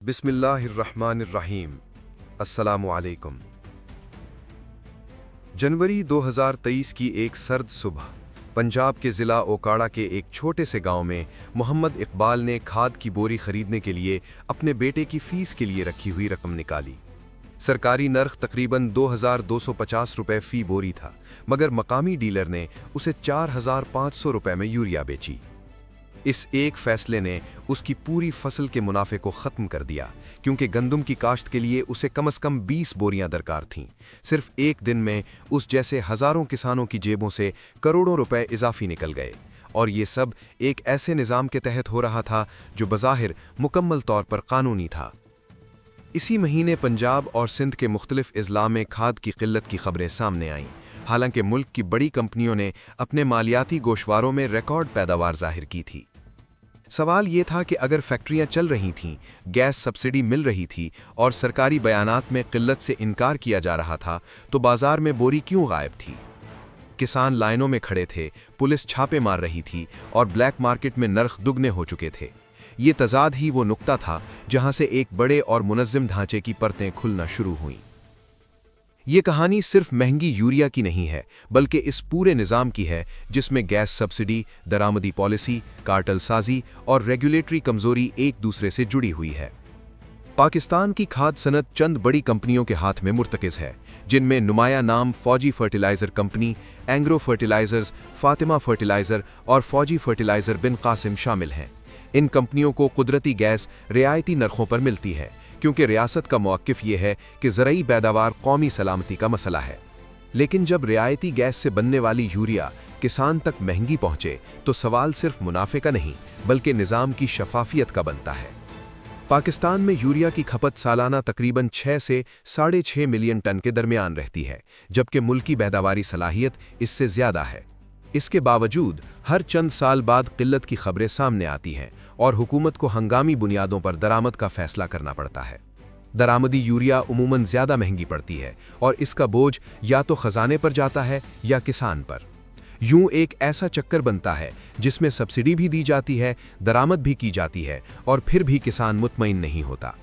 बिस्मिल्लाहिर्रहमानिर्रहीम। अस्सलामु अलैकुम। जनवरी 2023 की एक सर्द सुबह पंजाब के ज़िला ओकाड़ा के एक छोटे से गांव में मोहम्मद इकबाल ने खाद की बोरी खरीदने के लिए अपने बेटे की फीस के लिए रखी हुई रकम निकाली। सरकारी नर्ख तकरीबन 2250 रुपये फ़ी बोरी था, मगर मकामी डीलर ने उसे 4500 रुपये में यूरिया बेची। इस एक फैसले ने उसकी पूरी फसल के मुनाफे को ख़त्म कर दिया, क्योंकि गंदम की काश्त के लिए उसे कम से कम 20 बोरियां दरकार थीं। सिर्फ एक दिन में उस जैसे हज़ारों किसानों की जेबों से करोड़ों रुपए इजाफी निकल गए, और ये सब एक ऐसे निज़ाम के तहत हो रहा था जो बज़ाहिर मुकम्मल तौर पर कानूनी था। इसी महीने पंजाब और सिंध के मुख्तलिफ अज़ला में खाद की किल्लत की खबरें सामने आईं। हालांकि मुल्क की बड़ी कंपनियों ने अपने मालियाती गोशवारों में रिकॉर्ड पैदावार जाहिर की थी। सवाल ये था कि अगर फैक्ट्रियां चल रही थीं, गैस सब्सिडी मिल रही थी और सरकारी बयानात में किल्लत से इनकार किया जा रहा था, तो बाजार में बोरी क्यों गायब थी? किसान लाइनों में खड़े थे, पुलिस छापे मार रही थी और ब्लैक मार्केट में नर्ख दुगने हो चुके थे। ये तजाद ही वो नुक्ता था जहां से एक बड़े और मुनज़्ज़म ढांचे की परतें खुलना शुरू हुईं। ये कहानी सिर्फ महंगी यूरिया की नहीं है, बल्कि इस पूरे निज़ाम की है जिसमें गैस सब्सिडी, दरामदी पॉलिसी, कार्टल साजी और रेगुलेटरी कमजोरी एक दूसरे से जुड़ी हुई है। पाकिस्तान की खाद सनत चंद बड़ी कंपनियों के हाथ में मुर्तकिज़ है, जिनमें नुमाया नाम Fauji Fertilizer Company, Engro Fertilizers, Fatima Fertilizer और फौजी फर्टिलाइज़र बिन कासिम शामिल हैं। इन कंपनियों को कुदरती गैस रियायती नरखों पर मिलती है, क्योंकि रियासत का मौक़िफ़ ये है कि ज़रई पैदावार कौमी सलामती का मसला है। लेकिन जब रियायती गैस से बनने वाली यूरिया किसान तक महंगी पहुंचे, तो सवाल सिर्फ मुनाफे का नहीं, बल्कि निज़ाम की शफाफियत का बनता है। पाकिस्तान में यूरिया की खपत सालाना तकरीबन 6 से 6.5 मिलियन टन के दरमियान रहती है, जबकि मुल्की पैदावारी सलाहियत इससे ज़्यादा है। इसके बावजूद हर चंद साल बाद किल्लत की खबरें सामने आती हैं और हुकूमत को हंगामी बुनियादों पर दरामद का फैसला करना पड़ता है। दरामदी यूरिया उमूमन ज़्यादा महंगी पड़ती है और इसका बोझ या तो खजाने पर जाता है या किसान पर। यूं एक ऐसा चक्कर बनता है जिसमें सब्सिडी भी दी जाती है, दरामद भी की जाती है, और फिर भी किसान मुतमईन नहीं होता।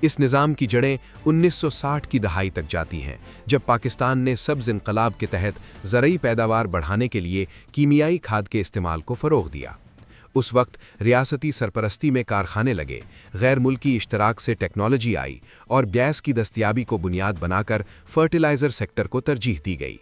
इस निज़ाम की जड़ें 1960 की दहाई तक जाती हैं, जब पाकिस्तान ने सब्ज़ इनकलाब के तहत ज़रई पैदावार बढ़ाने के लिए कीमियाई खाद के इस्तेमाल को फ़रोग़ दिया। उस वक्त रियासती सरपरस्ती में कारखाने लगे, गैर मुल्की इश्तराक से टेक्नोलॉजी आई और गैस की दस्तयाबी को बुनियाद बनाकर फर्टिलाइज़र सेक्टर को तरजीह दी गई।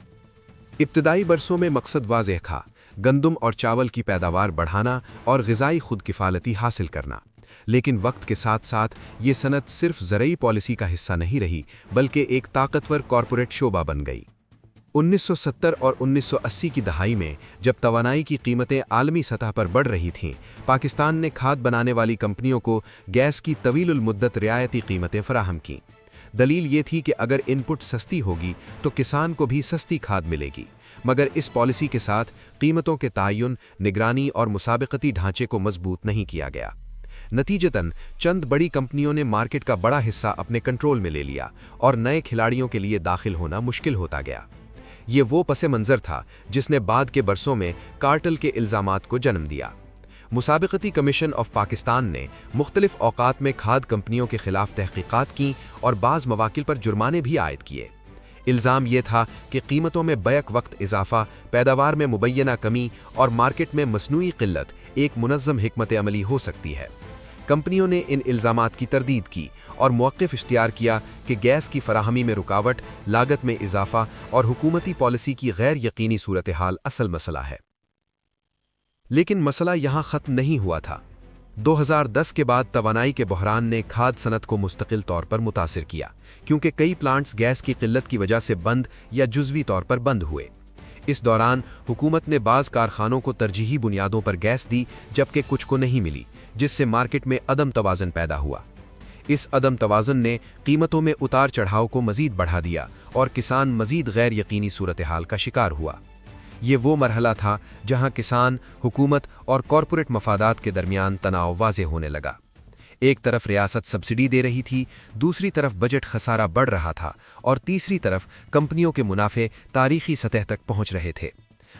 इब्तदाई बरसों में मकसद वाज़ेह था: गंदम और चावल की पैदावार बढ़ाना और ग़िज़ाई खुद किफ़ालती हासिल करना। लेकिन वक्त के साथ साथ ये सनत सिर्फ ज़रई पॉलिसी का हिस्सा नहीं रही, बल्कि एक ताकतवर कॉरपोरेट शोबा बन गई। 1970 और 1980 की दहाई में जब तवानाई की कीमतें आलमी सतह पर बढ़ रही थीं, पाकिस्तान ने खाद बनाने वाली कंपनियों को गैस की तवीलुल मुद्दत रियायती कीमतें फराहम कीं। दलील ये थी कि अगर इनपुट सस्ती होगी तो किसान को भी सस्ती खाद मिलेगी। मगर इस पॉलिसी के साथ कीमतों के तायुन, निगरानी और मुसाबिकती ढांचे को मजबूत नहीं किया गया। नतीजतन चंद बड़ी कंपनियों ने मार्केट का बड़ा हिस्सा अपने कंट्रोल में ले लिया और नए खिलाड़ियों के लिए दाखिल होना मुश्किल होता गया। ये वो पसे मंज़र था जिसने बाद के बरसों में कार्टल के इल्ज़ामात को जन्म दिया। मुसाबिकती कमीशन ऑफ पाकिस्तान ने मुख्तलिफ औकात में खाद कंपनियों के खिलाफ तहकीकात की और बाज़ मवाकिल पर जुर्माने भी आयद किए। इल्ज़ाम ये था कि कीमतों में बैक वक्त इजाफा, पैदावार में मुबैना कमी और मार्केट में मसनूई किल्लत एक मुनज़्ज़म हिकमत अमली हो सकती है। कंपनियों ने इन इल्ज़ामात की तरदीद की और मौक़िफ़ इख्तियार किया कि गैस की फराहमी में रुकावट, लागत में इजाफा और हुकूमती पॉलिसी की गैर यकीनी सूरत हाल असल मसला है। लेकिन मसला यहाँ ख़त्म नहीं हुआ था। 2010 के बाद तवानाई के बहरान ने खाद सनत को मुस्तकिल तौर पर मुतासिर किया, क्योंकि कई प्लांट्स गैस की किल्लत की वजह से बंद या जुज़वी तौर पर बंद हुए। इस दौरान हुकूमत ने बाज़ कारखानों को तरजीही बुनियादों पर गैस दी, जबकि कुछ को नहीं मिली, जिससे मार्केट में अदम तवाज़न पैदा हुआ। इस अदम तवाज़न ने कीमतों में उतार चढ़ाव को मज़ीद बढ़ा दिया और किसान मज़ीद गैर यकीनी सूरत हाल का शिकार हुआ। ये वो मरहला था जहां किसान, हुकूमत और कॉरपोरेट मफादात के दरमियान तनाव वाज़ेह होने लगा। एक तरफ रियासत सब्सिडी दे रही थी, दूसरी तरफ बजट खसारा बढ़ रहा था और तीसरी तरफ कंपनियों के मुनाफे तारीखी सतह तक पहुंच रहे थे।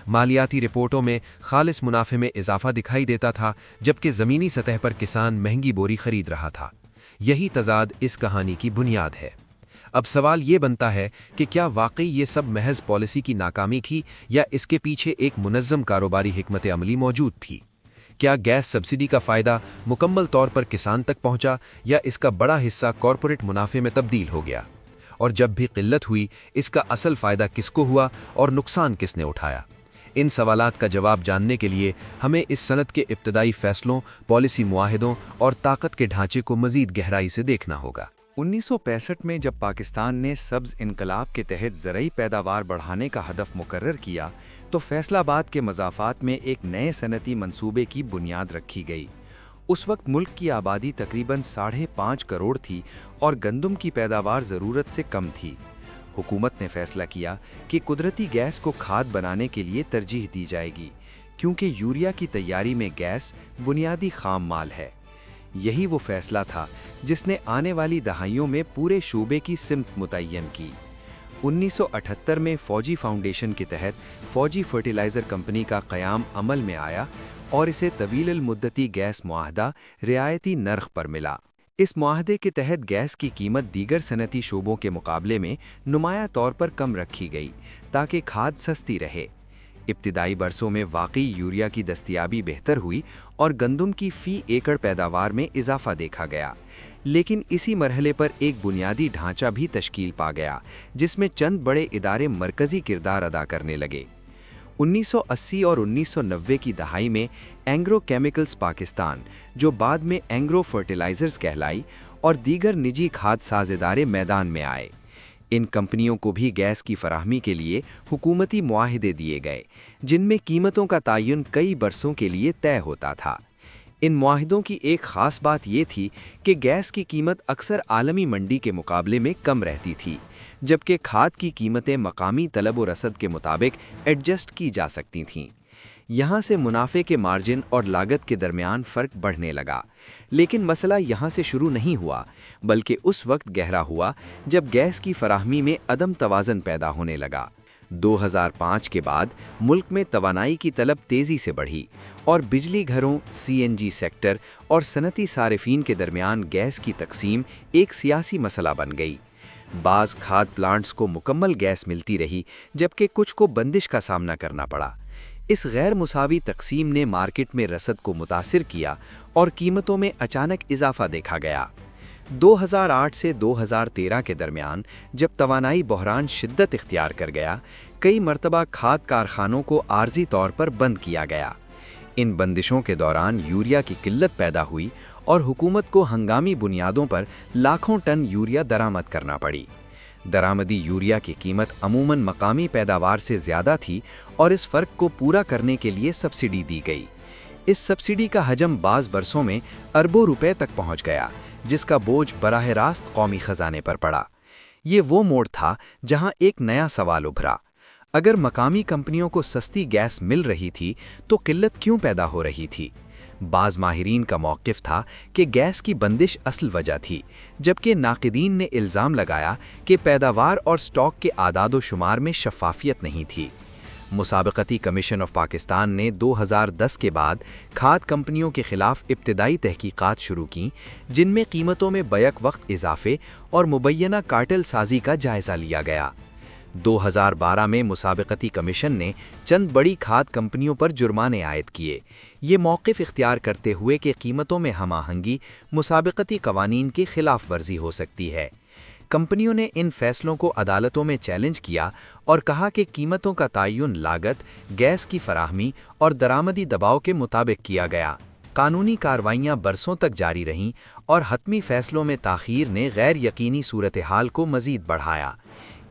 मालियाती रिपोर्टों में खालिस मुनाफे में इजाफा दिखाई देता था, जबकि ज़मीनी सतह पर किसान महंगी बोरी खरीद रहा था। یہی تضاد اس کہانی کی بنیاد ہے۔ اب سوال یہ بنتا ہے کہ کیا واقعی یہ سب محض پالیسی کی ناکامی تھی یا اس کے پیچھے ایک منظم کاروباری حکمت عملی موجود تھی؟ کیا گیس سبسڈی کا فائدہ مکمل طور پر کسان تک پہنچا یا اس کا بڑا حصہ کارپوریٹ منافع میں تبدیل ہو گیا؟ اور جب بھی قلت ہوئی، اس کا اصل فائدہ کس کو ہوا اور نقصان کس نے اٹھایا؟ ان سوالات کا جواب جاننے کے لیے ہمیں اس صنعت کے ابتدائی فیصلوں، پالیسی معاہدوں اور طاقت کے ڈھانچے کو مزید گہرائی سے دیکھنا ہوگا۔ 1965 میں جب پاکستان نے سبز انقلاب کے تحت زرعی پیداوار بڑھانے کا ہدف مقرر کیا تو فیصل آباد کے مضافات میں ایک نئے صنعتی منصوبے کی بنیاد رکھی گئی۔ اس وقت ملک کی آبادی تقریباً 5.5 کروڑ تھی اور گندم کی پیداوار ضرورت سے کم تھی۔ حکومت نے فیصلہ کیا کہ قدرتی گیس کو کھاد بنانے کے لیے ترجیح دی جائے گی، کیونکہ یوریا کی تیاری میں گیس بنیادی خام مال ہے۔ یہی وہ فیصلہ تھا جس نے آنے والی دہائیوں میں پورے شعبے کی سمت متعین کی۔ 1978 میں فوجی فاؤنڈیشن کے تحت فوجی فرٹیلائزر کمپنی کا قیام عمل میں آیا اور اسے طویل المدتی گیس معاہدہ رعایتی نرخ پر ملا۔ اس معاہدے کے تحت گیس کی قیمت دیگر صنعتی شعبوں کے مقابلے میں نمایاں طور پر کم رکھی گئی تاکہ کھاد سستی رہے۔ ابتدائی برسوں میں واقعی یوریا کی دستیابی بہتر ہوئی اور گندم کی فی ایکڑ پیداوار میں اضافہ دیکھا گیا، لیکن اسی مرحلے پر ایک بنیادی ڈھانچہ بھی تشکیل پا گیا جس میں چند بڑے ادارے مرکزی کردار ادا کرنے لگے۔ 1980 اور 1990 کی دہائی میں اینگرو کیمیکلز پاکستان، جو بعد میں اینگرو فرٹیلائزرز کہلائی، اور دیگر نجی کھاد ساز ادارے میدان میں آئے۔ ان کمپنیوں کو بھی گیس کی فراہمی کے لیے حکومتی معاہدے دیے گئے، جن میں قیمتوں کا تعین کئی برسوں کے لیے طے ہوتا تھا۔ ان معاہدوں کی ایک خاص بات یہ تھی کہ گیس کی قیمت اکثر عالمی منڈی کے مقابلے میں کم رہتی تھی، جبکہ کھاد کی قیمتیں مقامی طلب و رسد کے مطابق ایڈجسٹ کی جا سکتی تھیں۔ یہاں سے منافع کے مارجن اور لاگت کے درمیان فرق بڑھنے لگا، لیکن مسئلہ یہاں سے شروع نہیں ہوا، بلکہ اس وقت گہرا ہوا جب گیس کی فراہمی میں عدم توازن پیدا ہونے لگا۔ 2005 کے بعد ملک میں توانائی کی طلب تیزی سے بڑھی اور بجلی گھروں، سی این جی سیکٹر اور صنعتی صارفین کے درمیان گیس کی تقسیم ایک سیاسی مسئلہ بن گئی۔ بعض کھاد پلانٹس کو مکمل گیس ملتی رہی، جبکہ کچھ کو بندش کا سامنا کرنا پڑا۔ اس غیر مساوی تقسیم نے مارکیٹ میں رسد کو متاثر کیا اور قیمتوں میں اچانک اضافہ دیکھا گیا۔ 2008 سے 2013 کے درمیان جب توانائی بحران شدت اختیار کر گیا، کئی مرتبہ کھاد کارخانوں کو عارضی طور پر بند کیا گیا۔ ان بندشوں کے دوران یوریا کی قلت پیدا ہوئی اور حکومت کو ہنگامی بنیادوں پر لاکھوں ٹن یوریا درآمد کرنا پڑی۔ درآمدی یوریا کی قیمت عموماً مقامی پیداوار سے زیادہ تھی اور اس فرق کو پورا کرنے کے لیے سبسڈی دی گئی۔ اس سبسڈی کا حجم بعض برسوں میں اربوں روپے تک پہنچ گیا، جس کا بوجھ براہ راست قومی خزانے پر پڑا۔ یہ وہ موڑ تھا جہاں ایک نیا سوال ابھرا۔ اگر مقامی کمپنیوں کو سستی گیس مل رہی تھی تو قلت کیوں پیدا ہو رہی تھی؟ بعض ماہرین کا موقف تھا کہ گیس کی بندش اصل وجہ تھی، جبکہ ناقدین نے الزام لگایا کہ پیداوار اور سٹاک کے اعداد و شمار میں شفافیت نہیں تھی۔ مسابقتی کمیشن آف پاکستان نے 2010 کے بعد کھاد کمپنیوں کے خلاف ابتدائی تحقیقات شروع کیں، جن میں قیمتوں میں بیک وقت اضافے اور مبینہ کارٹل سازی کا جائزہ لیا گیا۔ 2012 میں مسابقتی کمیشن نے چند بڑی کھاد کمپنیوں پر جرمانے عائد کیے، یہ موقف اختیار کرتے ہوئے کہ قیمتوں میں ہم آہنگی مسابقتی قوانین کی خلاف ورزی ہو سکتی ہے۔ کمپنیوں نے ان فیصلوں کو عدالتوں میں چیلنج کیا اور کہا کہ قیمتوں کا تعین لاگت، گیس کی فراہمی اور درآمدی دباؤ کے مطابق کیا گیا۔ قانونی کارروائیاں برسوں تک جاری رہیں اور حتمی فیصلوں میں تاخیر نے غیر یقینی صورتحال کو مزید بڑھایا۔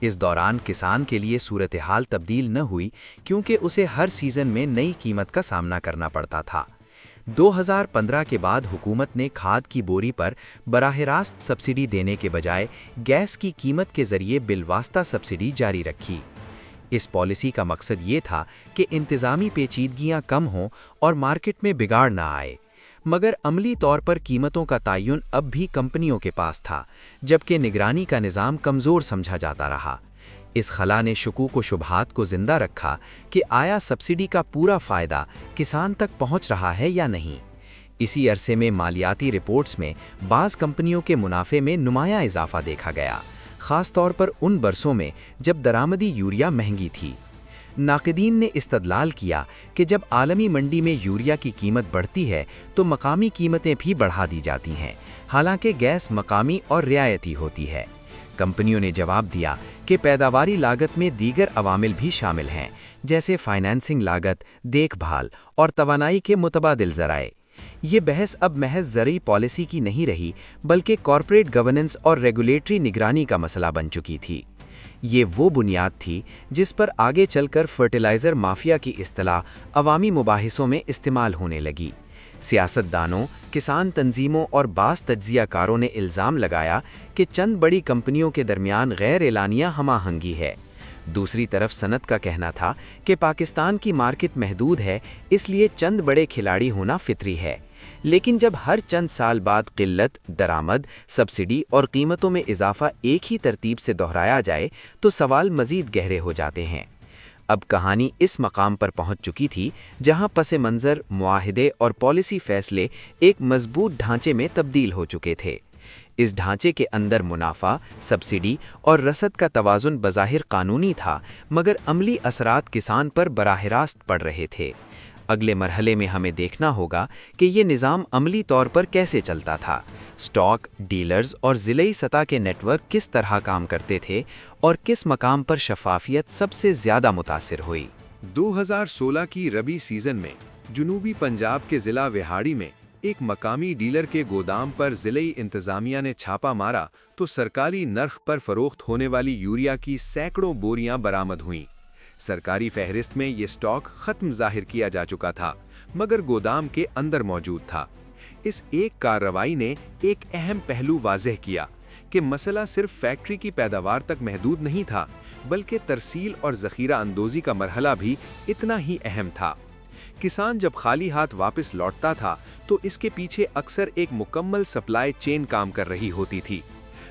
اس دوران کسان کے لیے صورتحال تبدیل نہ ہوئی، کیونکہ اسے ہر سیزن میں نئی قیمت کا سامنا کرنا پڑتا تھا۔ 2015 کے بعد حکومت نے کھاد کی بوری پر براہ راست سبسڈی دینے کے بجائے گیس کی قیمت کے ذریعے بالواسطہ سبسڈی جاری رکھی۔ اس پالیسی کا مقصد یہ تھا کہ انتظامی پیچیدگیاں کم ہوں اور مارکیٹ میں بگاڑ نہ آئے، مگر عملی طور پر قیمتوں کا تعین اب بھی کمپنیوں کے پاس تھا، جبکہ نگرانی کا نظام کمزور سمجھا جاتا رہا۔ اس خلا نے شکوک و شبہات کو زندہ رکھا کہ آیا سبسڈی کا پورا فائدہ کسان تک پہنچ رہا ہے یا نہیں۔ اسی عرصے میں مالیاتی رپورٹس میں بعض کمپنیوں کے منافع میں نمایاں اضافہ دیکھا گیا، خاص طور پر ان برسوں میں جب درآمدی یوریا مہنگی تھی۔ ناقدین نے استدلال کیا کہ جب عالمی منڈی میں یوریا کی قیمت بڑھتی ہے تو مقامی قیمتیں بھی بڑھا دی جاتی ہیں، حالانکہ گیس مقامی اور رعایتی ہوتی ہے۔ کمپنیوں نے جواب دیا کہ پیداواری لاگت میں دیگر عوامل بھی شامل ہیں، جیسے فائنانسنگ لاگت، دیکھ بھال اور توانائی کے متبادل ذرائع۔ یہ بحث اب محض زرعی پالیسی کی نہیں رہی، بلکہ کارپوریٹ گورننس اور ریگولیٹری نگرانی کا مسئلہ بن چکی تھی۔ یہ وہ بنیاد تھی جس پر آگے چل کر فرٹیلائزر مافیا کی اصطلاح عوامی مباحثوں میں استعمال ہونے لگی۔ سیاست دانوں، کسان تنظیموں اور بعض تجزیہ کاروں نے الزام لگایا کہ چند بڑی کمپنیوں کے درمیان غیر اعلانیہ ہم آہنگی ہے۔ دوسری طرف صنعت کا کہنا تھا کہ پاکستان کی مارکیٹ محدود ہے، اس لیے چند بڑے کھلاڑی ہونا فطری ہے۔ لیکن جب ہر چند سال بعد قلت، درآمد، سبسڈی اور قیمتوں میں اضافہ ایک ہی ترتیب سے دہرایا جائے تو سوال مزید گہرے ہو جاتے ہیں۔ اب کہانی اس مقام پر پہنچ چکی تھی جہاں پس منظر، معاہدے اور پالیسی فیصلے ایک مضبوط ڈھانچے میں تبدیل ہو چکے تھے۔ اس ڈھانچے کے اندر منافع، سبسڈی اور رسد کا توازن بظاہر قانونی تھا، مگر عملی اثرات کسان پر براہ راست پڑ رہے تھے۔ اگلے مرحلے میں ہمیں دیکھنا ہوگا کہ یہ نظام عملی طور پر کیسے چلتا تھا، سٹاک، ڈیلرز اور ضلعی سطح کے نیٹ ورک کس طرح کام کرتے تھے اور کس مقام پر شفافیت سب سے زیادہ متاثر ہوئی۔ 2016 کی ربی سیزن میں جنوبی پنجاب کے ضلع وہاڑی میں ایک مقامی ڈیلر کے گودام پر ضلعی انتظامیہ نے چھاپا مارا تو سرکاری نرخ پر فروخت ہونے والی یوریا کی سینکڑوں بوریاں برآمد ہوئیں۔ سرکاری فہرست میں یہ سٹاک ختم ظاہر کیا جا چکا تھا، مگر گودام کے اندر موجود تھا۔ اس ایک کارروائی نے ایک اہم پہلو واضح کیا کہ مسئلہ صرف فیکٹری کی پیداوار تک محدود نہیں تھا، بلکہ ترسیل اور ذخیرہ اندوزی کا مرحلہ بھی اتنا ہی اہم تھا۔ کسان جب خالی ہاتھ واپس لوٹتا تھا تو اس کے پیچھے اکثر ایک مکمل سپلائی چین کام کر رہی ہوتی تھی۔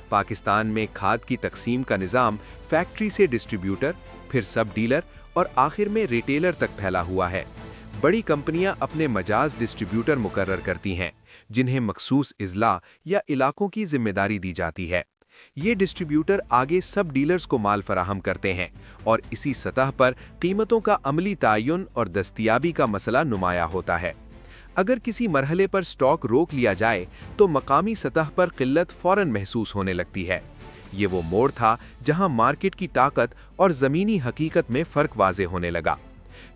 پاکستان میں کھاد کی تقسیم کا نظام فیکٹری سے ڈسٹریبیوٹر، پھر سب ڈیلر اور آخر میں ریٹیلر تک پھیلا ہوا ہے۔ بڑی کمپنیاں اپنے مجاز ڈسٹریبیوٹر مقرر کرتی ہیں، جنہیں مخصوص اضلاع یا علاقوں کی ذمہ داری دی جاتی ہے۔ یہ ڈسٹریبیوٹر آگے سب ڈیلرز کو مال فراہم کرتے ہیں اور اسی سطح پر قیمتوں کا عملی تعین اور دستیابی کا مسئلہ نمایاں ہوتا ہے۔ اگر کسی مرحلے پر سٹاک روک لیا جائے تو مقامی سطح پر قلت فوراً محسوس ہونے لگتی ہے۔ یہ وہ موڑ تھا جہاں مارکیٹ کی طاقت اور زمینی حقیقت میں فرق واضح ہونے لگا۔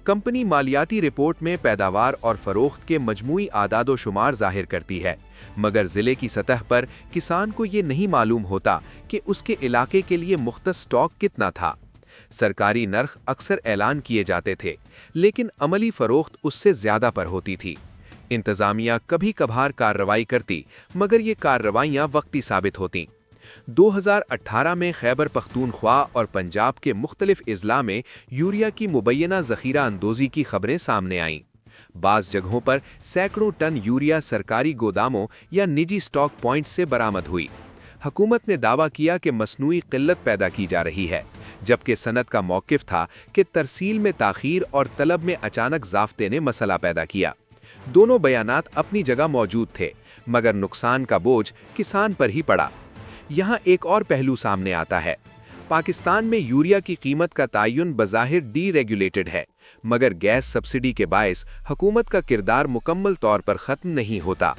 کمپنی مالیاتی رپورٹ میں پیداوار اور فروخت کے مجموعی اعداد و شمار ظاہر کرتی ہے، مگر ضلع کی سطح پر کسان کو یہ نہیں معلوم ہوتا کہ اس کے علاقے کے لیے مختص سٹاک کتنا تھا۔ سرکاری نرخ اکثر اعلان کیے جاتے تھے، لیکن عملی فروخت اس سے زیادہ پر ہوتی تھی۔ انتظامیہ کبھی کبھار کارروائی کرتی، مگر یہ کارروائیاں وقتی ثابت ہوتیں۔ 2018 میں خیبر پختونخوا اور پنجاب کے مختلف اضلاع میں یوریا کی مبینہ ذخیرہ اندوزی کی خبریں سامنے آئیں۔ بعض جگہوں پر سینکڑوں ٹن یوریا سرکاری گوداموں یا نجی سٹاک پوائنٹس سے برآمد ہوئی۔ حکومت نے دعویٰ کیا کہ مصنوعی قلت پیدا کی جا رہی ہے، جبکہ صنعت کا موقف تھا کہ ترسیل میں تاخیر اور طلب میں اچانک ضابطے نے مسئلہ پیدا کیا۔ دونوں بیانات اپنی جگہ موجود تھے، مگر نقصان کا بوجھ کسان پر ہی پڑا۔ یہاں ایک اور پہلو سامنے آتا ہے۔ پاکستان میں یوریا کی قیمت کا تعین بظاہر ڈی ریگولیٹڈ ہے، مگر گیس سبسڈی کے باعث حکومت کا کردار مکمل طور پر ختم نہیں ہوتا۔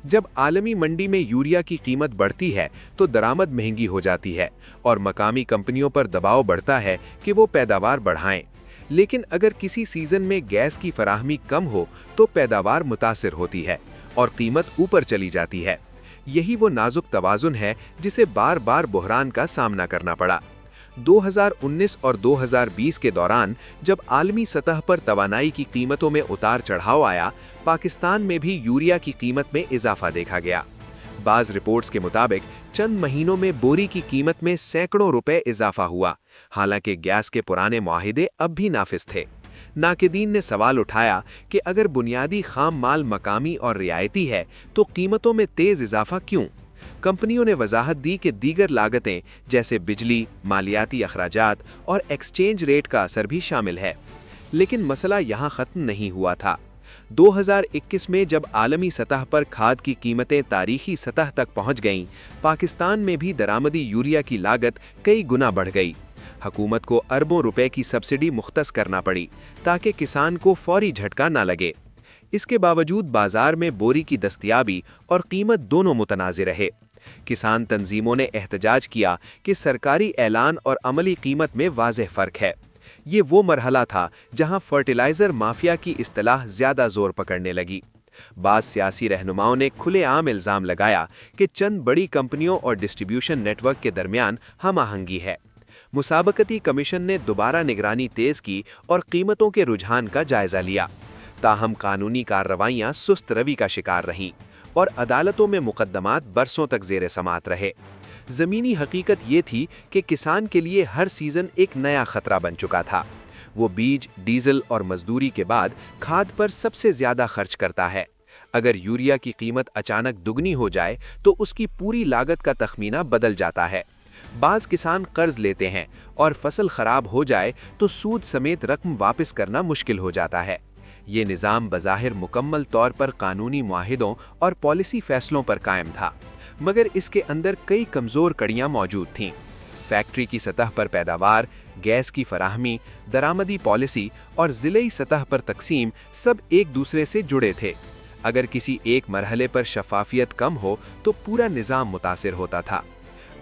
جب عالمی منڈی میں یوریا کی قیمت بڑھتی ہے تو درآمد مہنگی ہو جاتی ہے اور مقامی کمپنیوں پر دباؤ بڑھتا ہے کہ وہ پیداوار بڑھائیں۔ لیکن اگر کسی سیزن میں گیس کی فراہمی کم ہو تو پیداوار متاثر ہوتی ہے اور قیمت اوپر چلی جاتی ہے۔ یہی وہ نازک توازن ہے جسے بار بار بحران کا سامنا کرنا پڑا۔ 2019 اور 2020 کے دوران جب عالمی سطح پر توانائی کی قیمتوں میں اتار چڑھاؤ آیا، پاکستان میں بھی یوریا کی قیمت میں اضافہ دیکھا گیا۔ بعض رپورٹس کے مطابق چند مہینوں میں بوری کی قیمت میں سینکڑوں روپے اضافہ ہوا، حالانکہ گیس کے پرانے معاہدے اب بھی نافذ تھے۔ ناقدین نے سوال اٹھایا کہ اگر بنیادی خام مال مقامی اور رعایتی ہے تو قیمتوں میں تیز اضافہ کیوں؟ کمپنیوں نے وضاحت دی کہ دیگر لاگتیں جیسے بجلی، مالیاتی اخراجات اور ایکسچینج ریٹ کا اثر بھی شامل ہے۔ لیکن مسئلہ یہاں ختم نہیں ہوا تھا۔ 2021 में जब आलमी सतह पर खाद की कीमतें तारीखी सतह तक पहुंच गईं, पाकिस्तान में भी दरामदी यूरिया की लागत कई गुना बढ़ गई। हुकूमत को अरबों रुपए की सब्सिडी मुख्तस करना पड़ी ताकि किसान को फौरी झटका न लगे। इसके बावजूद बाजार में बोरी की दस्तयाबी और कीमत दोनों मुतनाज़िर रहे। किसान तंजीमों ने एहतजाज किया कि सरकारी ऐलान और अमली कीमत में वाज़ेह फ़र्क है। ये वो मरहला था जहां फर्टिलाइज़र माफिया की इस्तिलाह ज़्यादा ज़ोर पकड़ने लगी। बाज़ सियासी रहनुमाओं ने खुलेआम इल्ज़ाम लगाया कि चंद बड़ी कंपनियों और डिस्ट्रीब्यूशन नेटवर्क के दरमियान हम आहंगी है। मुसाबकती कमीशन ने दोबारा निगरानी तेज़ की और कीमतों के रुझान का जायज़ा लिया। ताहम कानूनी कार्रवाइयाँ सुस्त रवि का शिकार रहीं और अदालतों में मुकदमात बरसों तक ज़ेर समात रहे। ज़मीनी हकीकत ये थी कि किसान के लिए हर सीज़न एक नया खतरा बन चुका था। वो बीज, डीजल और मजदूरी के बाद खाद पर सबसे ज़्यादा खर्च करता है। अगर यूरिया की कीमत अचानक दुगनी हो जाए तो उसकी पूरी लागत का तखमीना बदल जाता है। बाज़ किसान कर्ज लेते हैं और फसल खराब हो जाए तो सूद समेत रकम वापस करना मुश्किल हो जाता है। ये निज़ाम बज़ाहिर मुकम्मल तौर पर कानूनी मुआहिदों और पॉलिसी फ़ैसलों पर कायम था, मगर इसके अंदर कई कमज़ोर कड़ियाँ मौजूद थीं। फैक्ट्री की सतह पर पैदावार, गैस की फराहमी, दरामदी पॉलिसी और ज़िलेई सतह पर तकसीम सब एक दूसरे से जुड़े थे। अगर किसी एक मरहले पर शफाफियत कम हो तो पूरा निज़ाम मुतासिर होता था।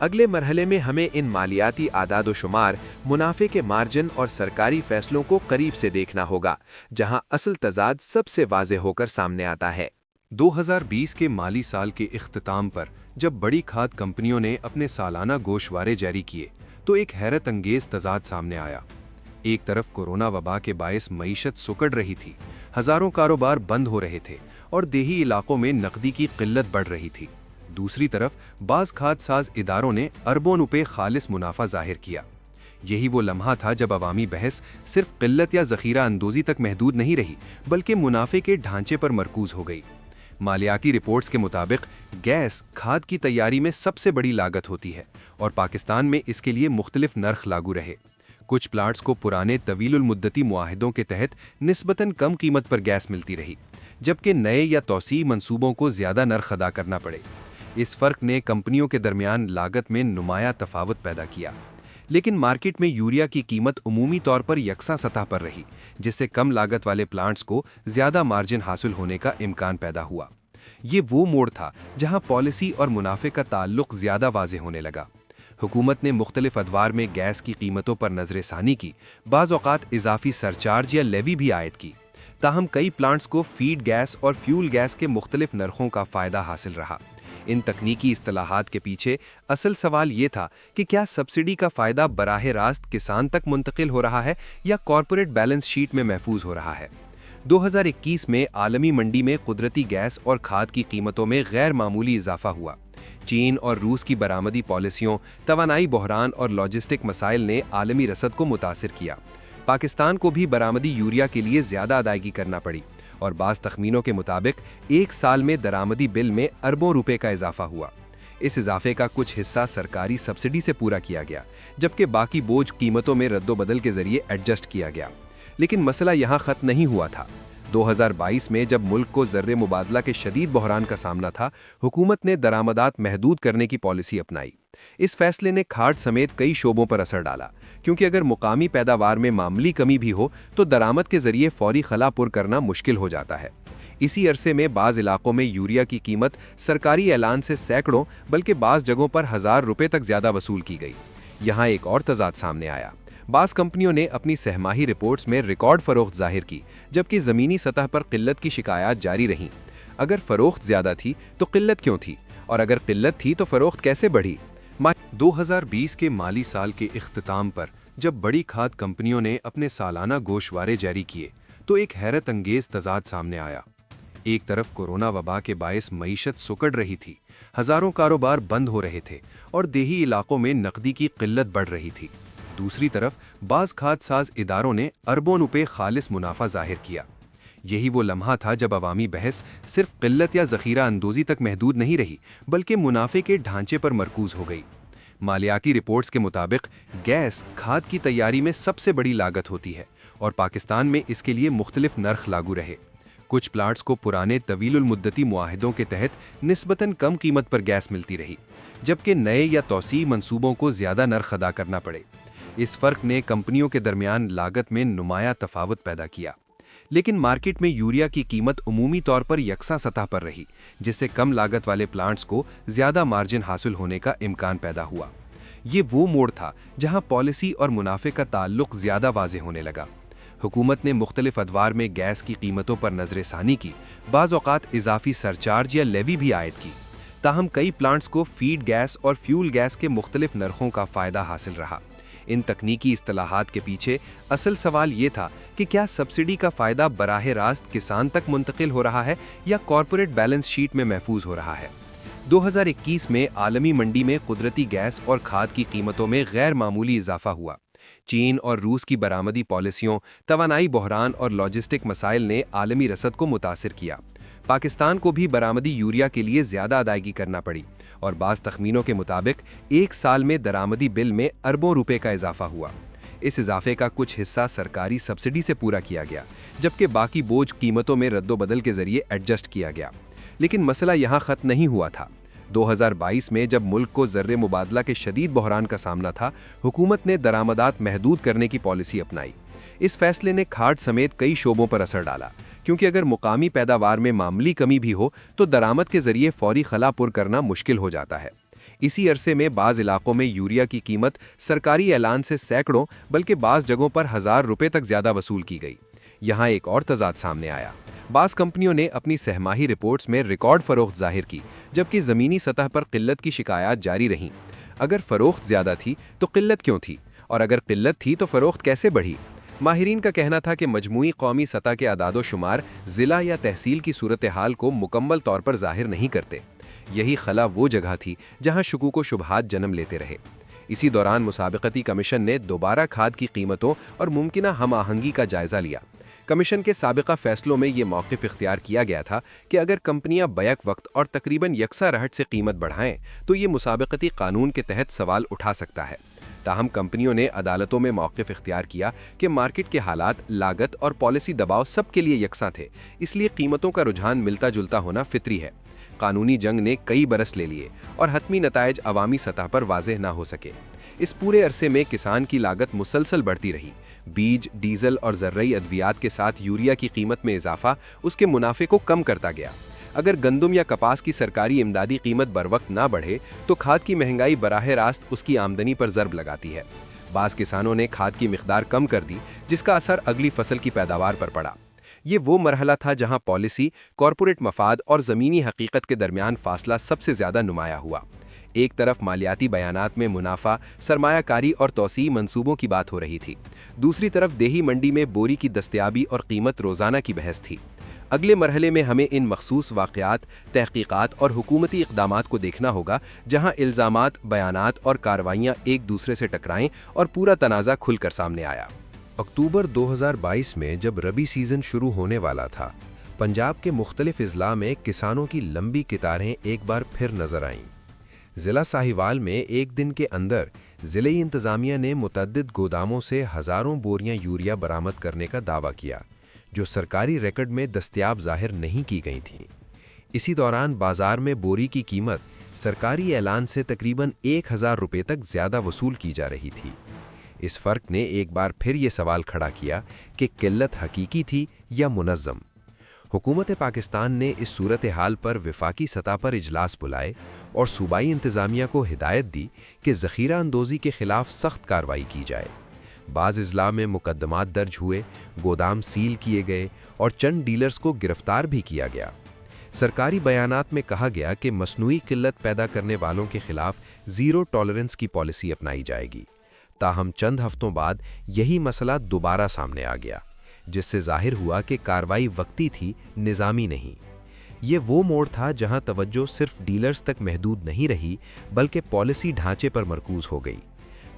अगले मरहले में हमें इन मालियाती आदाद व शुमार, मुनाफे के मार्जिन और सरकारी फैसलों को करीब से देखना होगा, जहां असल तजाद सबसे वाज़ेह होकर सामने आता है। 2020 के माली साल के इख्तिताम पर जब बड़ी खाद कंपनियों ने अपने सालाना गोशवारे जारी किए तो एक हैरत अंगेज तजाद सामने आया। एक तरफ कोरोना वबा के बायस मईशत सुकड़ रही थी, हजारों कारोबार बंद हो रहे थे और देही इलाकों में नकदी की किल्लत बढ़ रही थी। दूसरी तरफ बाज़ खाद साज इदारों ने अरबों रुपए खालिस मुनाफा जाहिर किया। यही वो लम्हा था जब अवामी बहस सिर्फ किल्लत या ज़ख़ीरा अंदोज़ी तक महदूद नहीं रही, बल्कि मुनाफे के ढांचे पर मरकूज हो गई। मालियाती रिपोर्ट्स के मुताबिक गैस खाद की तैयारी में सबसे बड़ी लागत होती है और पाकिस्तान में इसके लिए मुख्तलिफ नर्ख लागू रहे। कुछ प्लांट्स को पुराने तवीलुल मुद्दती मुआहिदों के तहत निस्बतन कम कीमत पर गैस मिलती रही, जबकि नए या तौसी मंसूबों को ज़्यादा नर्ख अदा करना पड़े। इस फ़र्क ने कंपनियों के दरमियान लागत में नुमाया तफावत पैदा किया, लेकिन मार्केट में यूरिया की कीमत उमूमी तौर पर यकसा सतह पर रही, जिससे कम लागत वाले प्लांट्स को ज़्यादा मार्जिन हासिल होने का इम्कान पैदा हुआ। ये वो मोड़ था जहां पॉलिसी और मुनाफे का ताल्लुक ज़्यादा वाज़ेह होने लगा। हुकूमत ने मुख्तलिफ अदवार में गैस की कीमतों पर नज़रसानी की, बाज़ औक़ात इजाफी सरचार्ज या लेवी भी आयद की। ताहम कई प्लांट्स को फीड गैस और फ्यूल गैस के मुख्तलिफ नरखों का फ़ायदा हासिल रहा। इन तकनीकी इस्तिलाहात के पीछे असल सवाल ये था कि क्या सब्सिडी का फ़ायदा बराह रास्त किसान तक मुंतकिल हो रहा है या कॉरपोरेट बैलेंस शीट में महफूज हो रहा है। 2021 में आलमी मंडी में कुदरती गैस और खाद की कीमतों में गैर मामूली इजाफा हुआ। चीन और रूस की बरामदी पॉलिसियों, तवानाई बहरान और लॉजिस्टिक मसाइल ने आलमी रसद को मुतासिर किया। पाकिस्तान को भी बरामदी यूरिया के लिए ज़्यादा अदायगी करना पड़ी और बाज़ तखमीनों के मुताबिक एक साल में दरामदी बिल में अरबों रुपए का इजाफा हुआ। इस इजाफे का कुछ हिस्सा सरकारी सब्सिडी से पूरा किया गया, जबकि बाकी बोझ कीमतों में रद्दोबदल के जरिए एडजस्ट किया गया। लेकिन मसला यहाँ ख़त्म नहीं हुआ था। 2022 में जब मुल्क को ज़र्रे मुबादला के शदीद बहरान का सामना था, हुकूमत ने दरामदात महदूद करने की पॉलिसी अपनाई। इस फैसले ने खाद समेत कई शोबों पर असर डाला, क्योंकि अगर मुकामी पैदावार में मामूली कमी भी हो तो दरामद के जरिए फौरी खला पुर करना मुश्किल हो जाता है। इसी अरसे में बाज़ इलाकों में यूरिया की कीमत सरकारी ऐलान से सैकड़ों बल्कि बाज़ जगहों पर 1000 रुपये तक ज़्यादा वसूल की गई। यहाँ एक और तजाद सामने आया। बाज़ कंपनियों ने अपनी सहमाही रिपोर्ट्स में रिकॉर्ड फ़रोख्त जाहिर की, जबकि ज़मीनी सतह पर किल्लत की शिकायत जारी रहीं। अगर फ़रोख्त ज़्यादा थी तो किल्लत क्यों थी, और अगर किल्लत थी तो फ़रोख्त कैसे बढ़ी। 2020 के माली साल के इख्तिताम पर जब बड़ी खाद कंपनियों ने अपने सालाना गोशवारे जारी किए तो एक हैरत अंगेज तजाद सामने आया। एक तरफ कोरोना वबा के बायस मईशत सुकड़ रही थी, हजारों कारोबार बंद हो रहे थे और देही इलाकों में नकदी की किल्लत बढ़ रही थी। दूसरी तरफ बाज़ खाद साज इदारों ने अरबों रुपए खालिस मुनाफा जाहिर किया। यही वो लम्हा था जब अवामी बहस सिर्फ किल्लत या ज़ख़ीरा अंदोज़ी तक महदूद नहीं रही, बल्कि मुनाफे के ढांचे पर मरकूज हो गई। मालियाती रिपोर्ट्स के मुताबिक गैस खाद की तैयारी में सबसे बड़ी लागत होती है और पाकिस्तान में इसके लिए मुख्तलिफ नर्ख लागू रहे। कुछ प्लांट्स को पुराने तवीलुल मुद्दती मुआहिदों के तहत निस्बतन कम कीमत पर गैस मिलती रही, जबकि नए या तौसी मंसूबों को ज़्यादा नर्ख अदा करना पड़े। इस फ़र्क ने कंपनियों के दरमियान लागत में नुमाया तफावत पैदा किया, लेकिन मार्केट में यूरिया की कीमत उमूमी तौर पर यकसा सतह पर रही, जिससे कम लागत वाले प्लांट्स को ज़्यादा मार्जिन हासिल होने का इम्कान पैदा हुआ। ये वो मोड़ था जहां पॉलिसी और मुनाफे का ताल्लुक ज़्यादा वाज़ेह होने लगा। हुकूमत ने मुख्तलिफ अदवार में गैस की कीमतों पर नज़र-ए-सानी की, बाज़ औक़ात इजाफी सरचार्ज या लेवी भी आयद की। ताहम कई प्लांट्स को फीड गैस और फ्यूल गैस के मुख्तलिफ नरखों का फ़ायदा हासिल रहा। इन तकनीकी इस्तिलाहात के पीछे असल सवाल ये था कि क्या सब्सिडी का फ़ायदा बराह रास्त किसान तक मुंतकिल हो रहा है या कॉरपोरेट बैलेंस शीट में महफूज हो रहा है। 2021 में आलमी मंडी में कुदरती गैस और खाद की कीमतों में गैर मामूली इजाफा हुआ। चीन और रूस की बरामदी पॉलिसियों, तवानाई बहरान और लॉजिस्टिक मसाइल ने आलमी रसद को मुतासिर किया। पाकिस्तान को भी बरामदी यूरिया के लिए ज़्यादा अदायगी करना पड़ी और बाज़ तखमीनों के मुताबिक एक साल में दरामदी बिल में अरबों रुपए का इजाफा हुआ। इस इजाफे का कुछ हिस्सा सरकारी सब्सिडी से पूरा किया गया, जबकि बाकी बोझ कीमतों में रद्दोबदल के जरिए एडजस्ट किया गया। लेकिन मसला यहाँ ख़त्म नहीं हुआ था। 2022 में जब मुल्क को ज़र्रे मुबादला के शदीद बहरान का सामना था, हुकूमत ने दरामदात महदूद करने की पॉलिसी अपनाई। इस फैसले ने खाड़ समेत कई शोबों पर असर डाला, क्योंकि अगर मुकामी पैदावार में मामूली कमी भी हो तो दरामद के जरिए फौरी खला पुर करना मुश्किल हो जाता है। इसी अरसे में बाज़ इलाकों में यूरिया की कीमत सरकारी ऐलान से सैकड़ों बल्कि बाज़ जगहों पर 1000 रुपये तक ज़्यादा वसूल की गई। यहाँ एक और तजाद सामने आया। बाज़ कंपनियों ने अपनी सहमाही रिपोर्ट्स में रिकॉर्ड फ़रोख्त ज़ाहिर की, जबकि ज़मीनी सतह पर किल्लत की शिकायत जारी रहीं। अगर फ़रोख्त ज़्यादा थी तो किल्लत क्यों थी, और अगर किल्लत थी तो फ़रोख्त कैसे बढ़ी? माहिरीन का कहना था कि मजमूई कौमी सतह के अदादो शुमार ज़िला या तहसील की सूरत हाल को मुकम्मल तौर पर ज़ाहिर नहीं करते। यही खला वो जगह थी जहां शुकूक व शुबहात जन्म लेते रहे। इसी दौरान मुसाबिकती कमीशन ने दोबारा खाद की कीमतों और मुमकिना हम आहंगी का जायज़ा लिया। कमीशन के साबिका फैसलों में ये मौक़िफ़ इख्तियार किया गया था कि अगर कंपनियां बैक वक्त और तकरीबन यकसा रहट से कीमत बढ़ाएं तो ये मुसाबिकती कानून के तहत सवाल उठा सकता है। ताहम कंपनियों ने अदालतों में मौक़िफ़ इख्तियार किया कि मार्केट के हालात, लागत और पॉलिसी दबाव सब के लिए यकसा थे, इसलिए कीमतों का रुझान मिलता जुलता होना फितरी है। कानूनी जंग ने कई बरस ले लिए और हतमी नतायज अवामी सतह पर वाज़ेह ना हो सके। इस पूरे अरसे में किसान की लागत मुसलसल बढ़ती रही। बीज, डीजल और ज़र्रई अद्वियात के साथ यूरिया की कीमत में इजाफा उसके मुनाफे को कम करता गया। अगर गंदम या कपास की सरकारी इमदादी कीमत बरवक्त ना बढ़े तो खाद की महंगाई बराह रास्त उसकी आमदनी पर ज़रब लगाती है। बाज़ किसानों ने खाद की मिक़दार कम कर दी, जिसका असर अगली फसल की पैदावार पर पड़ा। ये वो मरहला था जहां पॉलिसी, कॉरपोरेट मफाद और ज़मीनी हकीकत के दरमियान फासला सबसे ज़्यादा नुमाया हुआ। एक तरफ मालियाती बयानात में मुनाफा, सरमायाकारी और तौसीई मंसूबों की बात हो रही थी, दूसरी तरफ देही मंडी में बोरी की दस्तयाबी और कीमत रोज़ाना की बहस थी। अगले मरहले में हमें इन मखसूस वाक़यात, तहकीकात और हुकूमती इक़दामात को देखना होगा जहां इल्ज़ामात, बयानात और कार्रवाइयाँ एक दूसरे से टकराएं और पूरा तनाज़ा खुलकर सामने आया। अक्टूबर 2022 में जब रबी सीज़न शुरू होने वाला था, पंजाब के मुख्तलिफ अज़ला में किसानों की लंबी कतारें एक बार फिर नज़र आईं। ज़िला साहिवाल में एक दिन के अंदर ज़िले इंतज़ामिया ने मुतअद्दिद गोदामों से हज़ारों बोरियां यूरिया बरामद करने का दावा किया, जो सरकारी रिकॉर्ड में दस्तयाब ज़ाहिर नहीं की गई थीं। इसी दौरान बाज़ार में बोरी की कीमत सरकारी ऐलान से तकरीबन 1000 रुपये तक ज़्यादा वसूल की जा रही थी। इस फ़र्क ने एक बार फिर ये सवाल खड़ा किया कि किल्लत हकीकी थी या मुनज़्ज़म। हुकूमत पाकिस्तान ने इस सूरत हाल पर वफाकी सतह पर इजलास बुलाए और सूबाई इंतज़ामिया को हिदायत दी कि ज़ख़ीरा अंदोज़ी के ख़िलाफ़ सख्त कार्रवाई की जाए। बाज़ अज़ला में मुकदमात दर्ज हुए, गोदाम सील किए गए और चंद डीलर्स को गिरफ्तार भी किया गया। सरकारी बयानात में कहा गया कि मसनूई किल्लत पैदा करने वालों के ख़िलाफ़ ज़ीरो टॉलरेंस की पॉलिसी अपनाई जाएगी। ताहम चंद हफ्तों बाद यही मसला दोबारा सामने आ गया, जिससे ज़ाहिर हुआ कि कार्रवाई वक्ती थी, निज़ामी नहीं। ये वो मोड़ था जहां तवज्जो सिर्फ डीलर्स तक महदूद नहीं रही, बल्कि पॉलिसी ढांचे पर मरकूज़ हो गई।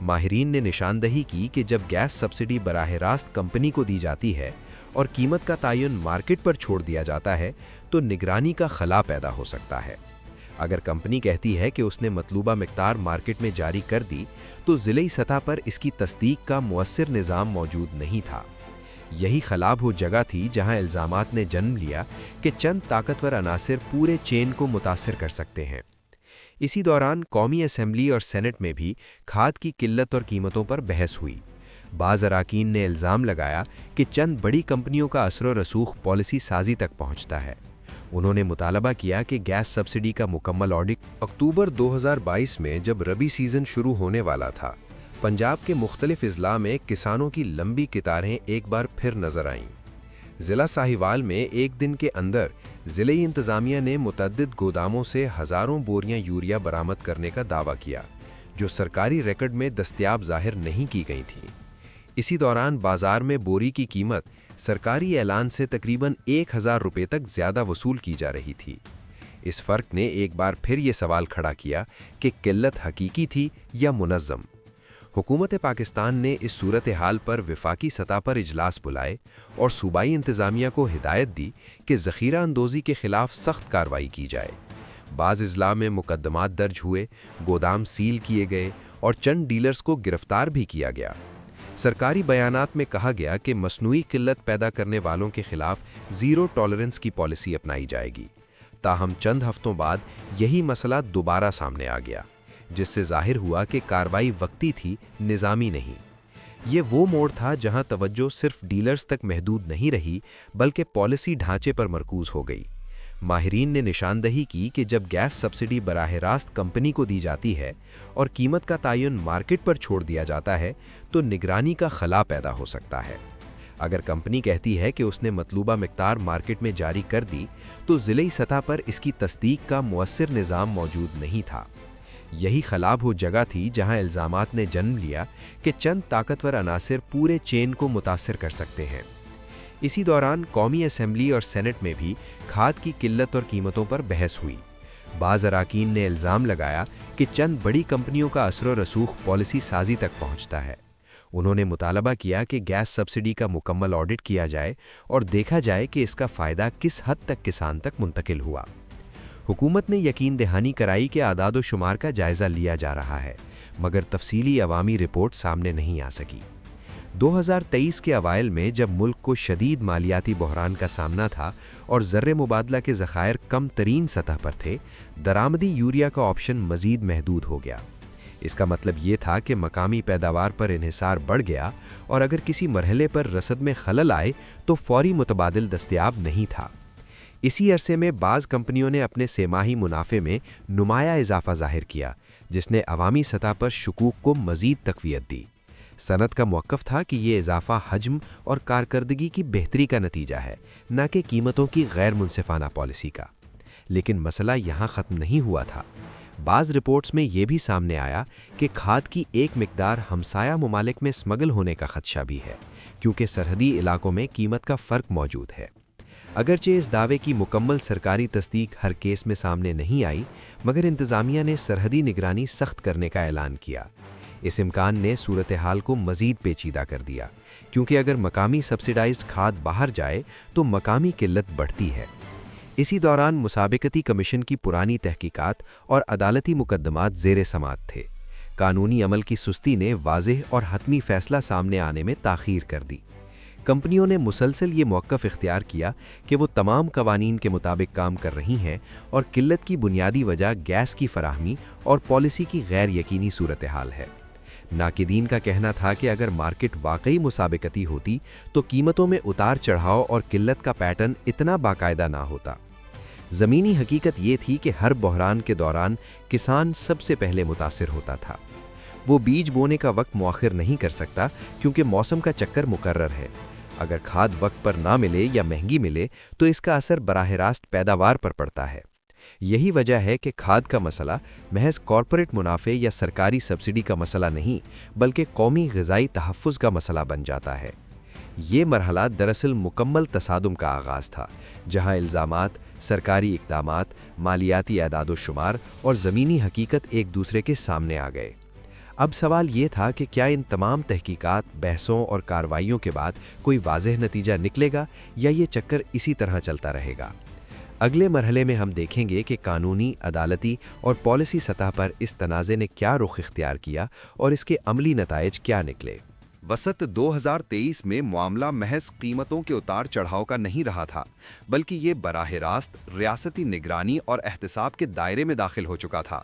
माहिरीन ने निशानदही की कि जब गैस सब्सिडी बराह रास्त कंपनी को दी जाती है और कीमत का तयन मार्केट पर छोड़ दिया जाता है, तो निगरानी का खला पैदा हो सकता है। अगर कंपनी कहती है कि उसने मतलूबा मिक़दार मार्केट में जारी कर दी, तो ज़िले सतह पर इसकी तस्दीक का मुअस्सिर निज़ाम मौजूद नहीं था। یہی خلاب وہ جگہ تھی جہاں الزامات نے جنم لیا کہ چند طاقتور عناصر پورے چین کو متاثر کر سکتے ہیں۔ اسی دوران قومی اسمبلی اور سینٹ میں بھی کھاد کی قلت اور قیمتوں پر بحث ہوئی۔ بعض اراکین نے الزام لگایا کہ چند بڑی کمپنیوں کا اثر و رسوخ پالیسی سازی تک پہنچتا ہے۔ انہوں نے مطالبہ کیا کہ گیس سبسڈی کا مکمل آڈٹ۔ اکتوبر 2022 میں جب ربی سیزن شروع ہونے والا تھا، پنجاب کے مختلف اضلاع میں کسانوں کی لمبی قطاریں ایک بار پھر نظر آئیں۔ ضلع ساہیوال میں ایک دن کے اندر ضلعی انتظامیہ نے متعدد گوداموں سے ہزاروں بوریاں یوریا برآمد کرنے کا دعویٰ کیا، جو سرکاری ریکارڈ میں دستیاب ظاہر نہیں کی گئی تھیں۔ اسی دوران بازار میں بوری کی قیمت سرکاری اعلان سے تقریباً 1000 روپے تک زیادہ وصول کی جا رہی تھی۔ اس فرق نے ایک بار پھر یہ سوال کھڑا کیا کہ قلت حقیقی تھی یا منظم۔ حکومت پاکستان نے اس صورتحال پر وفاقی سطح پر اجلاس بلائے اور صوبائی انتظامیہ کو ہدایت دی کہ ذخیرہ اندوزی کے خلاف سخت کارروائی کی جائے۔ بعض اضلاع میں مقدمات درج ہوئے، گودام سیل کیے گئے اور چند ڈیلرز کو گرفتار بھی کیا گیا۔ سرکاری بیانات میں کہا گیا کہ مصنوعی قلت پیدا کرنے والوں کے خلاف زیرو ٹالرنس کی پالیسی اپنائی جائے گی۔ تاہم چند ہفتوں بعد یہی مسئلہ دوبارہ سامنے آ گیا، جس سے ظاہر ہوا کہ کارروائی وقتی تھی، نظامی نہیں۔ یہ وہ موڑ تھا جہاں توجہ صرف ڈیلرز تک محدود نہیں رہی بلکہ پالیسی ڈھانچے پر مرکوز ہو گئی۔ ماہرین نے نشاندہی کی کہ جب گیس سبسڈی براہ راست کمپنی کو دی جاتی ہے اور قیمت کا تعین مارکیٹ پر چھوڑ دیا جاتا ہے تو نگرانی کا خلا پیدا ہو سکتا ہے۔ اگر کمپنی کہتی ہے کہ اس نے مطلوبہ مقدار مارکیٹ میں جاری کر دی تو ضلعی سطح پر اس کی تصدیق کا مؤثر نظام موجود نہیں تھا۔ یہی خلاب وہ جگہ تھی جہاں الزامات نے جنم لیا کہ چند طاقتور عناصر پورے چین کو متاثر کر سکتے ہیں۔ اسی دوران قومی اسمبلی اور سینٹ میں بھی کھاد کی قلت اور قیمتوں پر بحث ہوئی۔ بعض اراکین نے الزام لگایا کہ چند بڑی کمپنیوں کا اثر و رسوخ پالیسی سازی تک پہنچتا ہے۔ انہوں نے مطالبہ کیا کہ گیس سبسڈی کا مکمل آڈٹ کیا جائے اور دیکھا جائے کہ اس کا فائدہ کس حد تک کسان تک منتقل ہوا۔ حکومت نے یقین دہانی کرائی کہ اعداد و شمار کا جائزہ لیا جا رہا ہے، مگر تفصیلی عوامی رپورٹ سامنے نہیں آ سکی۔ 2023 کے اوائل میں جب ملک کو شدید مالیاتی بحران کا سامنا تھا اور زر مبادلہ کے ذخائر کم ترین سطح پر تھے، درآمدی یوریا کا آپشن مزید محدود ہو گیا۔ اس کا مطلب یہ تھا کہ مقامی پیداوار پر انحصار بڑھ گیا اور اگر کسی مرحلے پر رسد میں خلل آئے تو فوری متبادل دستیاب نہیں تھا۔ اسی عرصے میں بعض کمپنیوں نے اپنے سہ ماہی منافع میں نمایاں اضافہ ظاہر کیا، جس نے عوامی سطح پر شکوک کو مزید تقویت دی۔ صنعت کا موقف تھا کہ یہ اضافہ حجم اور کارکردگی کی بہتری کا نتیجہ ہے، نہ کہ قیمتوں کی غیر منصفانہ پالیسی کا۔ لیکن مسئلہ یہاں ختم نہیں ہوا تھا۔ بعض رپورٹس میں یہ بھی سامنے آیا کہ کھاد کی ایک مقدار ہمسایہ ممالک میں سمگل ہونے کا خدشہ بھی ہے، کیونکہ سرحدی علاقوں میں قیمت کا فرق موجود ہے۔ اگرچہ اس دعوے کی مکمل سرکاری تصدیق ہر کیس میں سامنے نہیں آئی، مگر انتظامیہ نے سرحدی نگرانی سخت کرنے کا اعلان کیا۔ اس امکان نے صورتحال کو مزید پیچیدہ کر دیا، کیونکہ اگر مقامی سبسڈائزڈ کھاد باہر جائے تو مقامی قلت بڑھتی ہے۔ اسی دوران مسابقتی کمیشن کی پرانی تحقیقات اور عدالتی مقدمات زیر سماعت تھے۔ قانونی عمل کی سستی نے واضح اور حتمی فیصلہ سامنے آنے میں تاخیر کر دی۔ کمپنیوں نے مسلسل یہ موقف اختیار کیا کہ وہ تمام قوانین کے مطابق کام کر رہی ہیں اور قلت کی بنیادی وجہ گیس کی فراہمی اور پالیسی کی غیر یقینی صورتحال ہے۔ ناقدین کا کہنا تھا کہ اگر مارکیٹ واقعی مسابقتی ہوتی تو قیمتوں میں اتار چڑھاؤ اور قلت کا پیٹرن اتنا باقاعدہ نہ ہوتا۔ زمینی حقیقت یہ تھی کہ ہر بحران کے دوران کسان سب سے پہلے متاثر ہوتا تھا۔ وہ بیج بونے کا وقت مؤخر نہیں کر سکتا کیونکہ موسم کا چکر مقرر ہے۔ اگر کھاد وقت پر نہ ملے یا مہنگی ملے تو اس کا اثر براہ راست پیداوار پر پڑتا ہے۔ یہی وجہ ہے کہ کھاد کا مسئلہ محض کارپوریٹ منافع یا سرکاری سبسڈی کا مسئلہ نہیں بلکہ قومی غذائی تحفظ کا مسئلہ بن جاتا ہے۔ یہ مرحلہ دراصل مکمل تصادم کا آغاز تھا، جہاں الزامات، سرکاری اقدامات، مالیاتی اعداد و شمار اور زمینی حقیقت ایک دوسرے کے سامنے آ گئے۔ اب سوال یہ تھا کہ کیا ان تمام تحقیقات، بحثوں اور کارروائیوں کے بعد کوئی واضح نتیجہ نکلے گا یا یہ چکر اسی طرح چلتا رہے گا؟ اگلے مرحلے میں ہم دیکھیں گے کہ قانونی، عدالتی اور پالیسی سطح پر اس تنازع نے کیا رخ اختیار کیا اور اس کے عملی نتائج کیا نکلے۔ वसत 2023 में मामला महज कीमतों के उतार चढ़ाव का नहीं रहा था, बल्कि ये बराह रास्त रियासती निगरानी और एहतसाब के दायरे में दाखिल हो चुका था।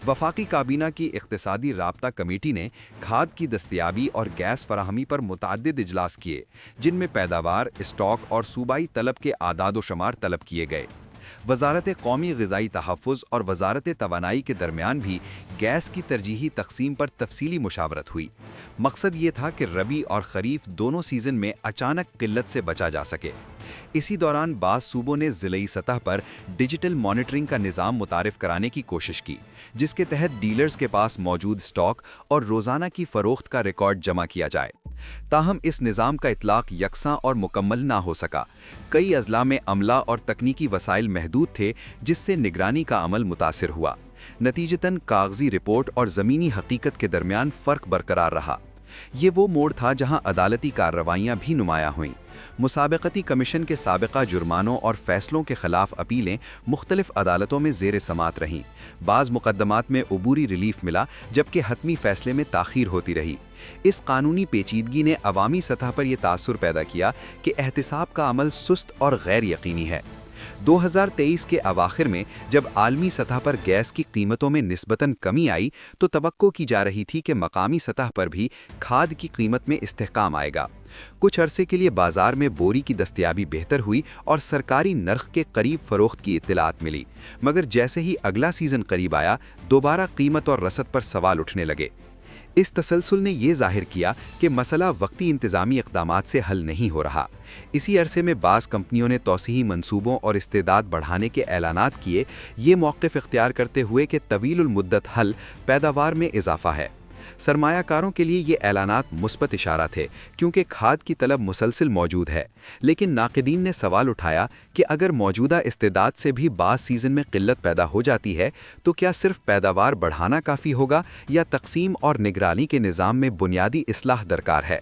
वफाकी काबीना की इक्तिसादी राब्ता कमेटी ने खाद की दस्तयाबी और गैस फराहमी पर मुतअद्दिद इजलास किए, जिनमें पैदावार, स्टॉक और सूबाई तलब के आदाद व शुमार तलब किए गए। वजारत कौमी ग़िज़ाई तहफ़्फ़ुज़ और वजारत तवानाई के दरमियान भी गैस की तरजीही तकसीम पर तफसीली मुशावरत हुई। मकसद ये था कि रबी और खरीफ दोनों सीज़न में अचानक किल्लत से बचा जा सके। इसी दौरान बाज़ सूबों ने ज़िलई सतह पर डिजिटल मॉनिटरिंग का निज़ाम मुतारिफ कराने की कोशिश की, जिसके तहत डीलर्स के पास मौजूद स्टॉक और रोज़ाना की फ़रोख्त का रिकॉर्ड जमा किया जाए। ताहम इस निज़ाम का इतलाक़ यकसां और मुकम्मल ना हो सका। कई अज़ला में अमला और तकनीकी वसाइल महदूद थे, जिससे निगरानी का अमल मुतासिर हुआ। नतीजतन कागज़ी रिपोर्ट और ज़मीनी हकीकत के दरमियान फ़र्क बरकरार रहा। ये वो मोड़ था जहां अदालती कार्रवाइयां भी नुमायां हुईं। मुसाबकती कमीशन के साबिका जुर्मानों और फैसलों के खिलाफ अपीलें मुख्तलिफ अदालतों में ज़ेर समात रहीं। बाज़ मुकदमात में उबूरी रिलीफ मिला, जबकि हतमी फैसले में ताख़ीर होती रही। इस कानूनी पेचीदगी ने अवामी सतह पर यह तासुर पैदा किया कि एहतिसाब का अमल सुस्त और गैर यकीनी है। 2023 के अवाखिर में जब आलमी सतह पर गैस की कीमतों में निस्बतन कमी आई, तो तवक्को की जा रही थी कि मकामी सतह पर भी खाद की कीमत में इस्तेहकाम आएगा। कुछ अरसे के लिए बाजार में बोरी की दस्तयाबी बेहतर हुई और सरकारी नर्ख के करीब फरोख्त की इत्तलात मिली, मगर जैसे ही अगला सीज़न करीब आया, दोबारा कीमत और रसद पर सवाल उठने लगे। इस तसलसल ने यह जाहिर किया कि मसला वक्ती इंतज़ामी इक़दामात से हल नहीं हो रहा। इसी अरसे में बाज़ कंपनियों ने तौसीही मंसूबों और इस्तेदाद बढ़ाने के ऐलानात किए, ये मौक़िफ़ इख्तियार करते हुए कि तवीलुल मुद्दत हल पैदावार में इजाफ़ा है। सरमायाकारों के लिए ये ऐलानात मुस्बत इशारा थे, क्योंकि खाद की तलब मुसलसिल मौजूद है। लेकिन नाक़िदीन ने सवाल उठाया कि अगर मौजूदा इस्तेदाद से भी बाज़ सीज़न में किल्लत पैदा हो जाती है, तो क्या सिर्फ पैदावार बढ़ाना काफ़ी होगा या तकसीम और निगरानी के निज़ाम में बुनियादी इस्लाह दरकार है।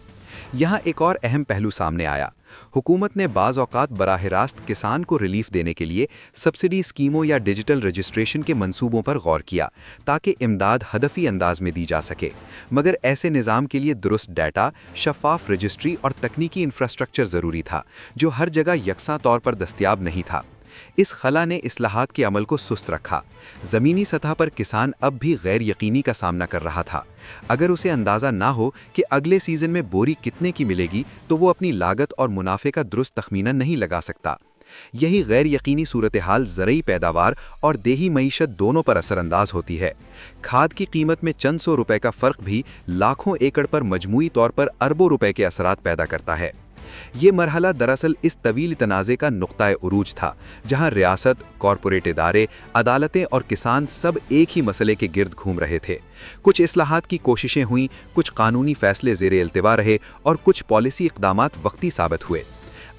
यहाँ एक और अहम पहलू सामने आया। हुकूमत ने बाज़ औक़ात बराह रास्त किसान को रिलीफ देने के लिए सब्सिडी स्कीमों या डिजिटल रजिस्ट्रेशन के मंसूबों पर गौर किया, ताकि इमदाद हदफी अंदाज में दी जा सके। मगर ऐसे निज़ाम के लिए दुरुस्त डाटा, शफाफ रजिस्ट्री और तकनीकी इंफ्रास्ट्रक्चर ज़रूरी था, जो हर जगह यकसा तौर पर दस्तयाब नहीं था। इस खला ने इस्लाहात के अमल को सुस्त रखा। ज़मीनी सतह पर किसान अब भी गैर यकीनी का सामना कर रहा था। अगर उसे अंदाज़ा ना हो कि अगले सीज़न में बोरी कितने की मिलेगी, तो वो अपनी लागत और मुनाफे का दुरुस्त तखमीना नहीं लगा सकता। यही गैर यकीनी सूरत हाल ज़रई पैदावार और देही मईशत दोनों पर असरअंदाज होती है। खाद की कीमत में चंद सौ रुपए का फ़र्क भी लाखों एकड़ पर मजमूई तौर पर अरबों रुपए के असरात पैदा करता है। ये मरहला दरअसल इस तवील तनाज़े का नुक्ताए उरूज था, जहां रियासत, कॉरपोरेट इदारे, अदालतें और किसान सब एक ही मसले के गिर्द घूम रहे थे। कुछ इस्लाहात की कोशिशें हुईं, कुछ कानूनी फैसले ज़ेरे इल्तिवा रहे और कुछ पॉलिसी इक़दामात वक्ती साबित हुए।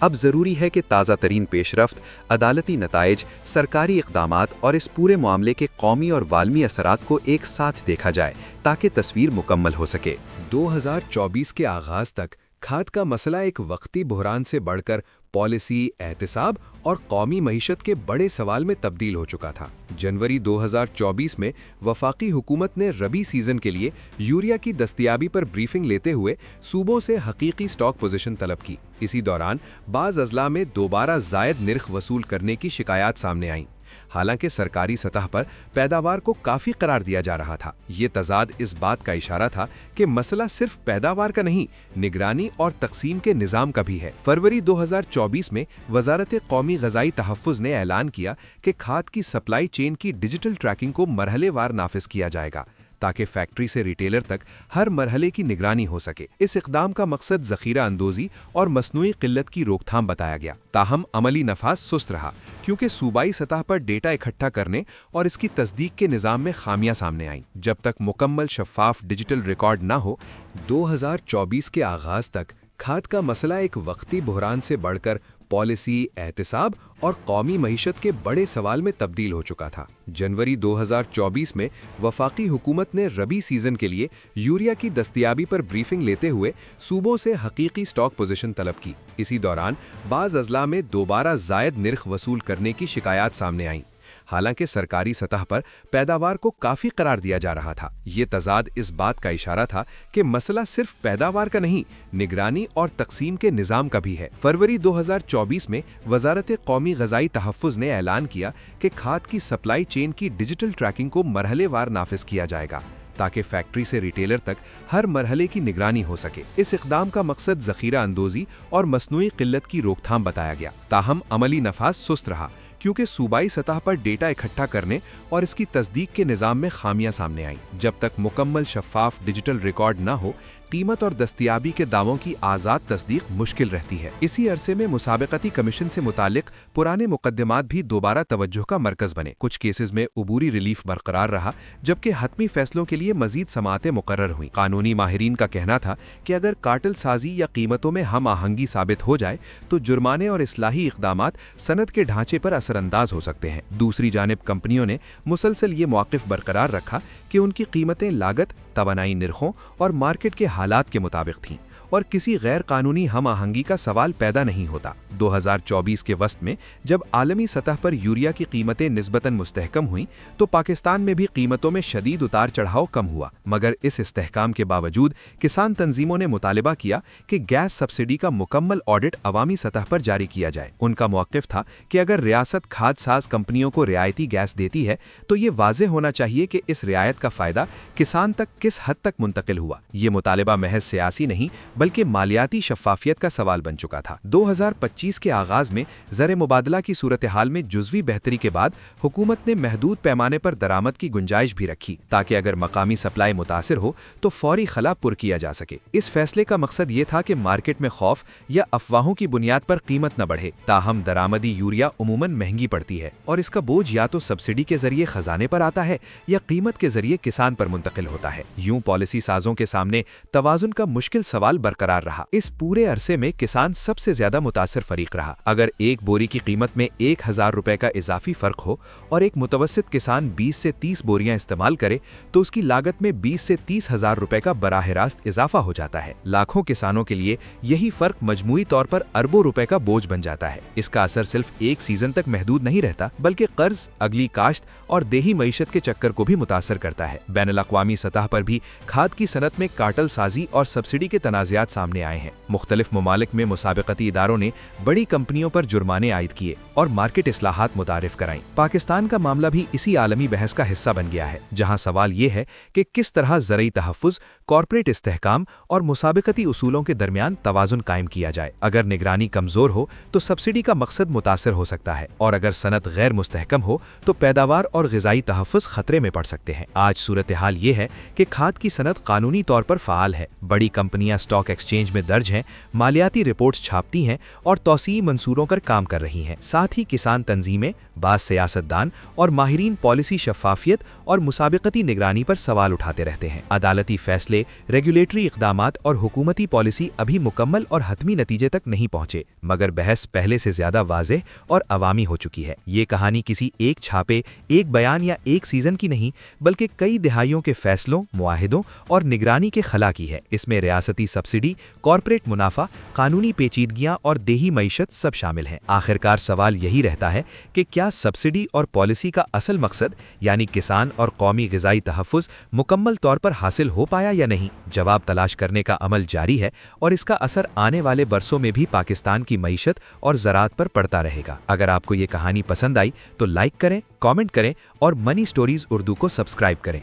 अब ज़रूरी है कि ताज़ा तरीन पेशरफ्त, अदालती नताइज, सरकारी इक़दामात और इस पूरे मामले के कौमी और वालमी असरात को एक साथ देखा जाए, ताकि तस्वीर मुकम्मल हो सके। 2024 के आगाज़ तक खाद का मसला एक वक्ती बहरान से बढ़कर पॉलिसी, एहतिसाब और कौमी मईशत के बड़े सवाल में तब्दील हो चुका था। जनवरी 2024 में वफाकी हुकूमत ने रबी सीज़न के लिए यूरिया की दस्तयाबी पर ब्रीफिंग लेते हुए सूबों से हकीकी स्टॉक पोजीशन तलब की। इसी दौरान बाज़ अज़ला में दोबारा ज़ायद निर्ख वसूल करने की शिकायत सामने आईं। हालांकि सरकारी सतह पर पैदावार को काफ़ी करार दिया जा रहा था। ये तजाद इस बात का इशारा था कि मसला सिर्फ पैदावार का नहीं, निगरानी और तकसीम के निज़ाम का भी है। फरवरी 2024 में वजारत कौमी ग़िज़ाई तहफ़्फ़ुज़ ने ऐलान किया कि खाद की सप्लाई चेन की डिजिटल ट्रैकिंग को मरहलेवार नाफिज किया जाएगा, ताकि फैक्ट्री से रिटेलर तक हर मरहले की निगरानी हो सके। इस इक़दाम का मकसद ज़ख़ीरा अंदोज़ी और मसनूई क़िल्लत की रोकथाम बताया गया। ताहम अमली नफाज सुस्त रहा, क्योंकि सूबाई सतह पर डेटा इकट्ठा करने और इसकी तस्दीक के निज़ाम में खामियां सामने आईं। जब तक मुकम्मल शफ़ाफ डिजिटल रिकॉर्ड ना हो, 2024 के आगाज़ तक खाद का मसला एक वक्ती बहरान से बढ़कर पॉलिसी, एहतिसाब और कौमी मईशत के बड़े सवाल में तब्दील हो चुका था। जनवरी 2024 में वफाकी हुकूमत ने रबी सीज़न के लिए यूरिया की दस्तयाबी पर ब्रीफिंग लेते हुए सूबों से हकीकी स्टॉक पोजीशन तलब की। इसी दौरान बाज़ अज़ला में दोबारा ज़ायद निर्ख वसूल करने की शिकायत सामने आईं। हालांकि सरकारी सतह पर पैदावार को काफी करार दिया जा रहा था। ये तजाद इस बात का इशारा था कि मसला सिर्फ पैदावार का नहीं, निगरानी और तकसीम के निज़ाम का भी है। फरवरी 2024 में वजारत कौमी ग़िज़ाई तहफ़्फ़ुज़ ने ऐलान किया कि खाद की सप्लाई चेन की डिजिटल ट्रैकिंग को मरहलेवार नाफिज किया जाएगा, ताकि फैक्ट्री से रिटेलर तक हर मरहले की निगरानी हो सके। इस इक़दाम का मकसद ज़ख़ीरा अंदोज़ी और मसनूई क़िल्लत की रोकथाम बताया गया। ताहम अमली नफाज सुस्त रहा, क्योंकि सूबाई सतह पर डेटा इकट्ठा करने और इसकी तस्दीक के निज़ाम में खामियां सामने आईं। जब तक मुकम्मल शफ़ाफ डिजिटल रिकॉर्ड न हो, कीमत और दस्तयाबी के दावों की आज़ाद तस्दीक मुश्किल रहती है। इसी अरसे में मुसाबिकती कमीशन से मुतालिक पुराने मुकद्दमात भी दोबारा तवज्जो का मरकज़ बने। कुछ केसेस में उबूरी रिलीफ बरकरार रहा, जबकि हतमी फैसलों के लिए मजीद समातें मुकर्रर हुई। कानूनी माहिरीन का कहना था कि अगर कार्टेल साजी या कीमतों में हम आहंगी साबित हो जाए तो जुर्माने और इस्लाही इक़दामात सनद के ढांचे पर असरअंदाज हो सकते हैं। दूसरी जानिब कंपनियों ने मुसलसल ये मौक़िफ़ बरकरार रखा कि उनकी कीमतें लागत, तवानाई निरखों और मार्केट के हालात के मुताबिक थीं और किसी गैर कानूनी हम आहंगी का सवाल पैदा नहीं होता। 2024 के वस्त में जब आलमी सतह पर यूरिया की कीमतें निस्बतन मुस्तहकम हुईं, तो पाकिस्तान में भी कीमतों में शदीद उतार चढ़ाव कम हुआ। मगर इस इस्तेहकाम के बावजूद किसान तंजीमों ने मुतालिबा किया कि गैस सब्सिडी का मुकम्मल ऑडिट अवामी सतह पर जारी किया जाए। उनका मौक़िफ़ था कि अगर रियासत खाद साज कंपनियों को रियायती गैस देती है तो ये वाज़ेह होना चाहिए कि इस रियायत का फ़ायदा किसान तक किस हद तक मुंतकिल हुआ। ये मुतालिबा महज सियासी नहीं बल्कि मालियाती शफ़ाफियत का सवाल बन चुका था। 2025 के आगाज में ज़र मुबादला की सूरत हाल में जुज़वी बेहतरी के बाद हुकूमत ने महदूद पैमाने पर दरामद की गुंजाइश भी रखी, ताकि अगर मकामी सप्लाई मुतासिर हो तो फौरी खला पुर किया जा सके। इस फैसले का मकसद ये था कि मार्केट में खौफ या अफवाहों की बुनियाद पर कीमत न बढ़े। ताहम दरामदी यूरिया उमूमन महंगी पड़ती है और इसका बोझ या तो सब्सिडी के जरिए खजाने पर आता है या कीमत के जरिए किसान पर मुंतकिल होता है। यूं पॉलिसी साजों के सामने तवाजुन का मुश्किल सवाल बरकरार रहा। इस पूरे अरसे में किसान सबसे ज्यादा मुतासिर फरीक रहा। अगर एक बोरी की कीमत में 1000 रुपए का इजाफी फर्क हो और एक मुतवस्सित किसान 20 से 30 बोरियां इस्तेमाल करे तो उसकी लागत में 20 से 30 हजार रुपए का बराह रास्त इजाफा हो जाता है। लाखों किसानों के लिए यही फर्क मजमूई तौर पर अरबों रुपए का बोझ बन जाता है। इसका असर सिर्फ एक सीजन तक महदूद नहीं रहता, बल्कि कर्ज, अगली काश्त और देही मईशत के चक्कर को भी मुतासर करता है। बैनुल-अक़वामी सतह पर भी खाद की सनत में कार्टेल साजी और सब्सिडी के तनाज़ात सामने आए हैं। मुख्तलिफ ममालिक में मुसाबिकती इदारों ने बड़ी कंपनियों पर जुर्माने आयद किए और मार्केट इस्लाहात मुतारिफ कराईं। पाकिस्तान का मामला भी इसी आलमी बहस का हिस्सा बन गया है, जहां सवाल ये है कि किस तरह ज़रई तहफ़्फ़ुज़, कॉर्पोरेट इस्तेहकाम और मुसाबिकती उसूलों के दरमियान तवाज़ुन कायम किया जाए। अगर निगरानी कमज़ोर हो तो सब्सिडी का मकसद मुतासर हो सकता है, और अगर सनत गैर मुस्तहकम हो तो पैदावार और ग़िज़ाई तहफ़्फ़ुज़ खतरे में पड़ सकते हैं। आज सूरत हाल ये है कि खाद की सनत कानूनी तौर पर फ़ाल है। बड़ी कंपनियां स्टॉक एक्सचेंज में दर्ज हैं, मालियाती रिपोर्ट्स छापती हैं और तौसीई मंसूरों पर काम कर रही हैं। साथ ही किसान तंजीमें, बाज़ सियासतदान और माहिरीन पॉलिसी शफ़ाफियत और मुसाबिकती निगरानी पर सवाल उठाते रहते हैं। अदालती फैसले, रेगुलेटरी इक़दामात और हुकूमती पॉलिसी अभी मुकम्मल और हतमी नतीजे तक नहीं पहुंचे, मगर बहस पहले से ज्यादा वाज़ेह और अवामी हो चुकी है। ये कहानी किसी एक छापे, एक बयान या एक सीजन की नहीं, बल्कि कई दिहाइयों के फैसलों, मुआहिदों और निगरानी के खला की है। इसमें रियासती सब्सिडी, कॉर्पोरेट मुनाफा, कानूनी पेचीदगियां और देही मईशत सब शामिल हैं। आखिरकार सवाल यही रहता है कि क्या सब्सिडी और पॉलिसी का असल मकसद यानी किसान और कौमी ग़िज़ाई तहफ़्फ़ुज़ मुकम्मल तौर पर हासिल हो पाया या नहीं? जवाब तलाश करने का अमल जारी है और इसका असर आने वाले बरसों में भी पाकिस्तान की मईशत और ज़राअत पर पड़ता रहेगा। अगर आपको ये कहानी पसंद आई तो लाइक करें, कमेंट करें और मनी स्टोरीज उर्दू को सब्सक्राइब करें।